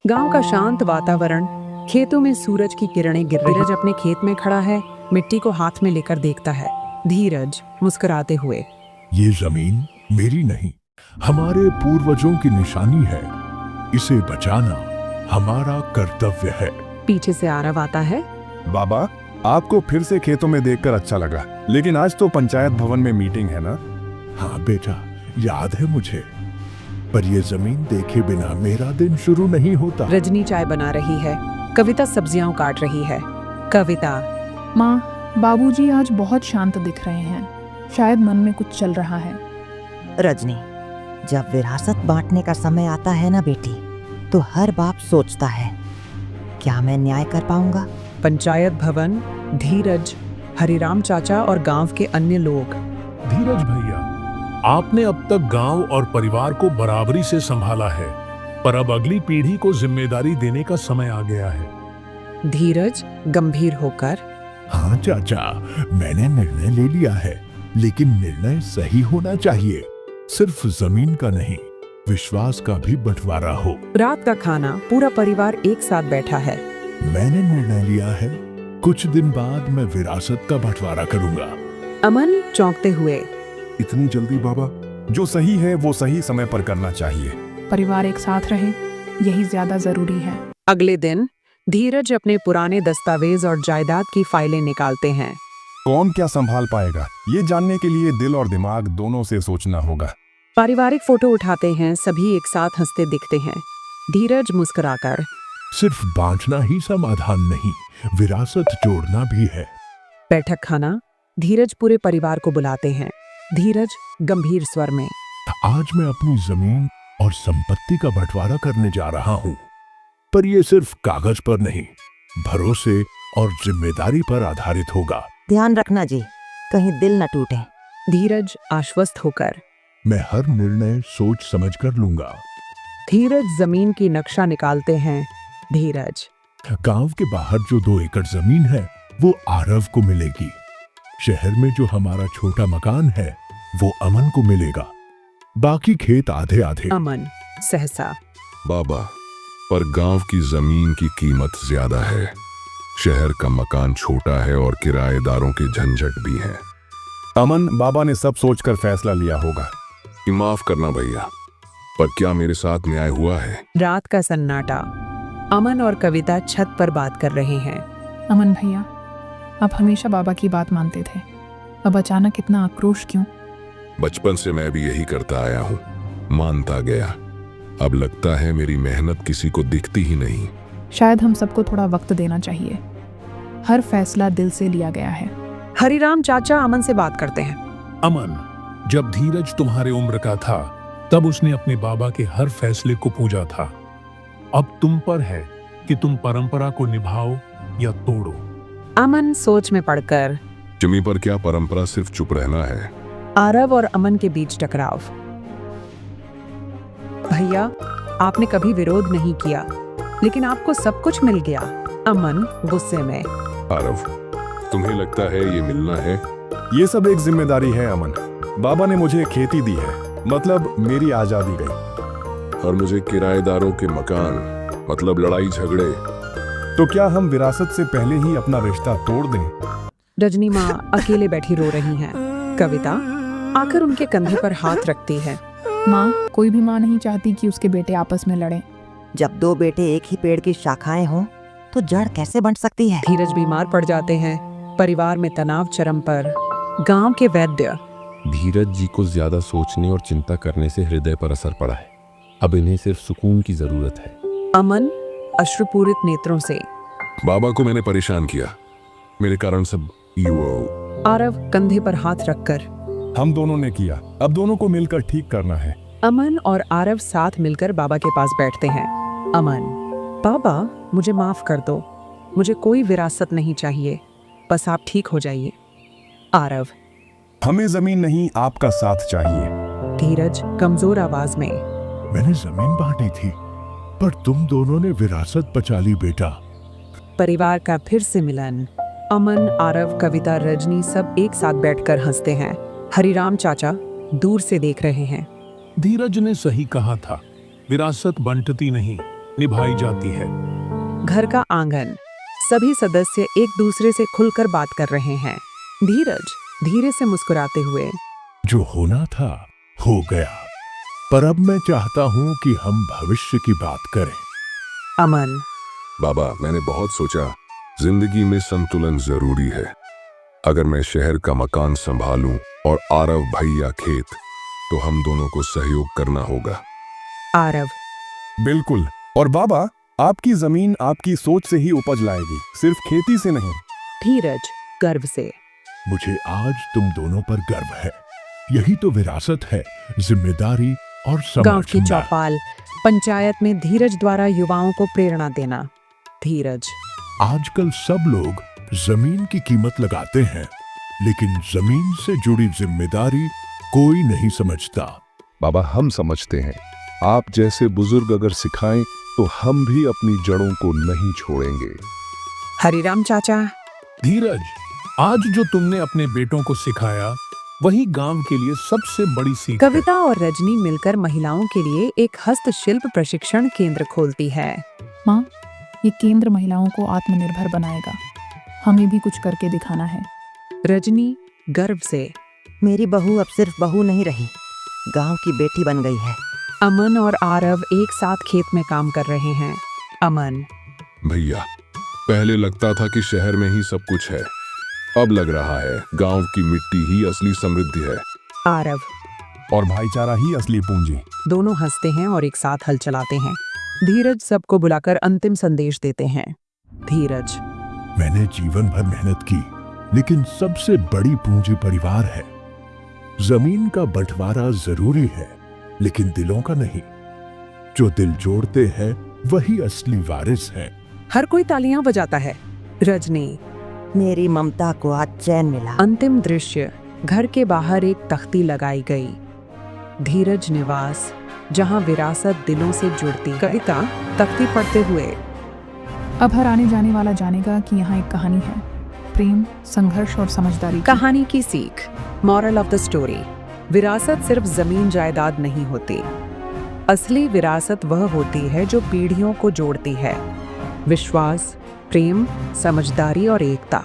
गांव का शांत वातावरण, खेतों में सूरज की किरणें गिर रही। धीरज अपने खेत में खड़ा है, मिट्टी को हाथ में लेकर देखता है। धीरज मुस्कुराते हुए, ये जमीन मेरी नहीं, हमारे पूर्वजों की निशानी है। इसे बचाना हमारा कर्तव्य है। पीछे से आरव आता है। बाबा, आपको फिर से खेतों में देखकर अच्छा लगा, लेकिन आज तो पंचायत भवन में मीटिंग है ना? हाँ बेटा, याद है मुझे, पर ये जमीन देखे बिना मेरा दिन शुरू नहीं होता। रजनी चाय बना रही है, कविता सब्जियां काट रही है। कविता, माँ, बाबूजी आज बहुत शांत दिख रहे हैं, शायद मन में कुछ चल रहा है। रजनी, जब विरासत बांटने का समय आता है ना बेटी, तो हर बाप सोचता है, क्या मैं न्याय कर पाऊंगा? पंचायत भवन, धीरज, हरिराम चाचा और गांव के अन्य लोग। धीरज भैया, आपने अब तक गांव और परिवार को बराबरी से संभाला है, पर अब अगली पीढ़ी को जिम्मेदारी देने का समय आ गया है। धीरज गंभीर होकर, हाँ चाचा, मैंने निर्णय ले लिया है, लेकिन निर्णय सही होना चाहिए। सिर्फ जमीन का नहीं, विश्वास का भी बंटवारा हो। रात का खाना, पूरा परिवार एक साथ बैठा है। मैंने निर्णय लिया है, कुछ दिन बाद मैं विरासत का बंटवारा करूंगा। अमन चौंकते हुए, इतनी जल्दी बाबा? जो सही है वो सही समय पर करना चाहिए। परिवार एक साथ रहे, यही ज्यादा जरूरी है। अगले दिन धीरज अपने पुराने दस्तावेज और जायदाद की फाइलें निकालते हैं। कौन क्या संभाल पाएगा, ये जानने के लिए दिल और दिमाग दोनों से सोचना होगा। पारिवारिक फोटो उठाते हैं, सभी एक साथ हंसते दिखते हैं। धीरज मुस्कुराकर, सिर्फ बांटना ही समाधान नहीं, विरासत जोड़ना भी है। बैठक खाना, धीरज पूरे परिवार को बुलाते हैं। धीरज गंभीर स्वर में, आज मैं अपनी जमीन और संपत्ति का बंटवारा करने जा रहा हूँ, पर यह सिर्फ कागज पर नहीं, भरोसे और जिम्मेदारी पर आधारित होगा। ध्यान रखना जी, कहीं दिल न टूटे। धीरज आश्वस्त होकर, मैं हर निर्णय सोच समझ कर लूंगा। धीरज जमीन की नक्शा निकालते हैं। धीरज, गांव के बाहर जो 2 एकड़ जमीन है, वो आरव को मिलेगी। शहर में जो हमारा छोटा मकान है, वो अमन को मिलेगा। बाकी खेत आधे आधे। अमन सहसा, बाबा, पर गांव की जमीन की कीमत ज्यादा है। शहर का मकान छोटा है और किराएदारों के झंझट भी है। अमन, बाबा ने सब सोचकर फैसला लिया होगा। माफ करना भैया, पर क्या मेरे साथ न्याय हुआ है? रात का सन्नाटा। अमन और कविता छत पर बात कर रहे हैं। अमन भैया, आप हमेशा बाबा की बात मानते थे, अब अचानक इतना आक्रोश क्यों? बचपन से मैं भी यही करता आया हूँ, मानता गया। अब लगता है मेरी मेहनत किसी को दिखती ही नहीं। शायद हम सबको थोड़ा वक्त देना चाहिए। हर फैसला दिल से लिया गया है। हरिराम चाचा अमन से बात करते हैं। अमन, जब धीरज तुम्हारे उम्र का था, तब उसने अपने बाबा के हर फैसले को पूजा था। अब तुम पर है कि तुम परंपरा को निभाओ या तोड़ो। अमन सोच में पड़कर, जमी पर क्या परंपरा सिर्फ चुप रहना है? आरव और अमन के बीच टकराव। भैया, आपने कभी विरोध नहीं किया, लेकिन आपको सब कुछ मिल गया। अमन गुस्से में, आरव, तुम्हें लगता है ये मिलना है? ये सब एक जिम्मेदारी है अमन। बाबा ने मुझे खेती दी है, मतलब मेरी आजादी गई। और मुझे किराएदारों के मकान, मतलब लड़ाई झगड़े। तो क्या हम विरासत से पहले ही अपना रिश्ता तोड़ दें? रजनी माँ अकेले बैठी रो रही हैं। कविता आकर उनके कंधे पर हाथ रखती है। माँ, कोई भी माँ नहीं चाहती कि उसके बेटे आपस में लड़ें। जब 2 बेटे एक ही पेड़ की शाखाएं हों, तो जड़ कैसे बंट सकती है? धीरज बीमार पड़ जाते हैं। परिवार में तनाव चरम पर। गांव के वैद्य, धीरज जी को ज्यादा सोचने और चिंता करने से हृदय पर असर पड़ा है। अब इन्हें सिर्फ सुकून की जरूरत है। अमन अश्रुपूरित नेत्रों से, बाबा को मैंने परेशान किया, मेरे कारण सब आरव कंधे पर हाथ रखकर, हम दोनों ने किया, अब दोनों को मिलकर ठीक करना है। अमन और आरव साथ मिलकर बाबा के पास बैठते हैं। अमन, बाबा मुझे माफ कर दो, मुझे कोई विरासत नहीं चाहिए, बस आप ठीक हो जाइए। आरव, हमें जमीन नहीं, आपका साथ चाहिए। धीरज कमजोर आवाज में, मैंने जमीन बांटी थी, पर तुम दोनों ने विरासत बचा ली बेटा। परिवार का फिर से मिलन। अमन, आरव, कविता, रजनी सब एक साथ बैठकर हंसते हैं। हरिराम चाचा दूर से देख रहे हैं। धीरज ने सही कहा था, विरासत बंटती नहीं, निभाई जाती है। घर का आंगन, सभी सदस्य एक दूसरे से खुलकर बात कर रहे हैं। धीरज धीरे से मुस्कुराते हुए, जो होना था हो गया, पर अब मैं चाहता हूं कि हम भविष्य की बात करें। अमन, बाबा, मैंने बहुत सोचा, जिंदगी में संतुलन जरूरी है। अगर मैं शहर का मकान संभालूं और आरव भैया खेत, तो हम दोनों को सहयोग करना होगा। आरव, बिल्कुल। और बाबा, आपकी जमीन आपकी सोच से ही उपज लाएगी, सिर्फ खेती से नहीं। धीरज गर्व से, मुझे आज तुम दोनों पर गर्व है। यही तो विरासत है, जिम्मेदारी और गांव की समझना। चौपाल, पंचायत में धीरज द्वारा युवाओं को प्रेरणा देना। धीरज, आजकल सब लोग जमीन की कीमत लगाते हैं, लेकिन जमीन से जुड़ी जिम्मेदारी कोई नहीं समझता। बाबा, हम समझते हैं। आप जैसे बुजुर्ग अगर सिखाएं तो हम भी अपनी जड़ों को नहीं छोड़ेंगे। हरिराम चाचा, धीरज, आज जो तुमने अपने बेटों को सिखाया वही गांव के लिए सबसे बड़ी सीख है। कविता और रजनी मिलकर महिलाओं के लिए एक हस्तशिल्प प्रशिक्षण केंद्र खोलती है। माँ, ये केंद्र महिलाओं को आत्मनिर्भर बनाएगा। हमें भी कुछ करके दिखाना है। रजनी गर्व से, मेरी बहू अब सिर्फ बहू नहीं रही, गांव की बेटी बन गई है। अमन और आरव एक साथ खेत में काम कर रहे हैं। अमन, भैया, पहले लगता था कि शहर में ही सब कुछ है, अब लग रहा है गांव की मिट्टी ही असली समृद्धि है। आरव, और भाईचारा ही असली पूंजी। दोनों हंसते हैं और एक साथ हल चलाते हैं। धीरज सबको बुलाकर अंतिम संदेश देते हैं। धीरज, मैंने जीवन भर मेहनत की, लेकिन सबसे बड़ी पूंजी परिवार है। जमीन का बंटवारा जरूरी है, लेकिन दिलों का नहीं। जो दिल जोड़ते हैं वही असली वारिस है। हर कोई तालियां बजाता है। रजनी, मेरी ममता को आज चैन मिला। अंतिम दृश्य, घर के बाहर एक तख्ती लगाई गई। धीरज निवास, जहां विरासत दिलों से जुड़ती। कविता तख्ती पढ़ते हुए, अब हर आने जाने वाला जानेगा कि यहाँ एक कहानी है, प्रेम, संघर्ष और समझदारी की। कहानी की सीख, मॉरल ऑफ द स्टोरी। विरासत सिर्फ जमीन जायदाद नहीं होती। असली विरासत वह होती है जो पीढ़ियों को जोड़ती है। विश्वास, प्रेम, समझदारी और एकता।